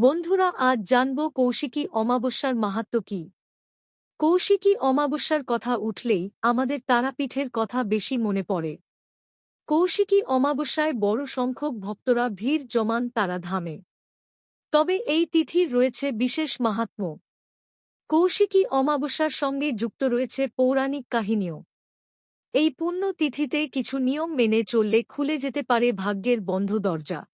বন্ধুরা, আজ জানব কৌশিকী অমাবস্যার মাহাত্ম্য কী। কৌশিকী অমাবস্যার কথা উঠলেই আমাদের তারাপীঠের কথা বেশি মনে পড়ে। কৌশিকী অমাবস্যায় বড় সংখ্যক ভক্তরা ভিড় জমান তারাধামে। তবে এই তিথির রয়েছে বিশেষ মাহাত্ম্য। কৌশিকী অমাবস্যার সঙ্গে যুক্ত রয়েছে পৌরাণিক কাহিনীও। এই পুণ্য তিথিতে কিছু নিয়ম মেনে চললে খুলে যেতে পারে ভাগ্যের বন্ধ দরজা।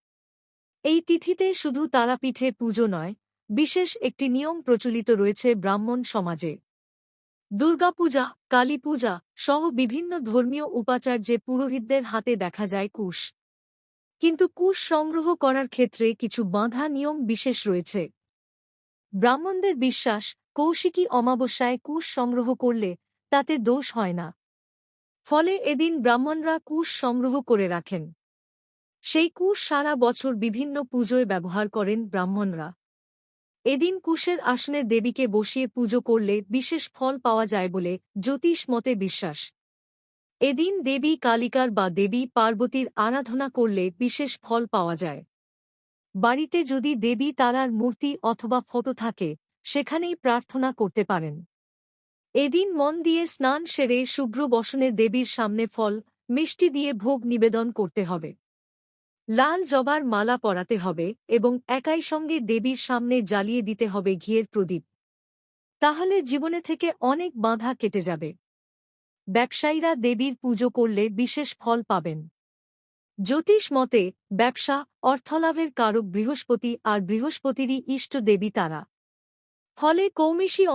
এই তিথিতে শুধু তারাপীঠে পুজো নয়, বিশেষ একটি নিয়ম প্রচলিত রয়েছে ব্রাহ্মণ সমাজে। দুর্গাপূজা, কালীপূজা সহ বিভিন্ন ধর্মীয় উপাচার্যে পুরোহিতদের হাতে দেখা যায় কুশ। কিন্তু কুশ সংগ্রহ করার ক্ষেত্রে কিছু বাঁধা নিয়ম বিশেষ রয়েছে। ব্রাহ্মণদের বিশ্বাস, কৌশিকী অমাবস্যায় কুশ সংগ্রহ করলে তাতে দোষ হয় না। ফলে এদিন ব্রাহ্মণরা কুশ সংগ্রহ করে রাখেন। সেই কুশ সারা বছর বিভিন্ন পুজোয় ব্যবহার করেন ব্রাহ্মণরা। এদিন কুশের আসনে দেবীকে বসিয়ে পুজো করলে বিশেষ ফল পাওয়া যায় বলে জ্যোতিষ মতে বিশ্বাস। এদিন দেবী কালিকার বা দেবী পার্বতীর আরাধনা করলে বিশেষ ফল পাওয়া যায়। বাড়িতে যদি দেবী তারার মূর্তি অথবা ফটো থাকে, সেখানেই প্রার্থনা করতে পারেন। এদিন মন দিয়ে স্নান সেরে শুভ্র বসনে দেবীর সামনে ফল, মিষ্টি দিয়ে ভোগ নিবেদন করতে হবে। লাল জবার মালা পরাতে হবে এবং একই সঙ্গে দেবীর সামনে জ্বালিয়ে দিতে হবে ঘিয়ের প্রদীপ। তাহলে জীবনে থেকে অনেক বাধা কেটে যাবে। ব্যবসায়ীরা দেবীর পুজো করলে বিশেষ ফল পাবেন। জ্যোতিষ মতে ব্যবসা, অর্থলাভের কারক বৃহস্পতি, আর বৃহস্পতিরই ইষ্ট দেবী তারা। ফলে কৌশিকী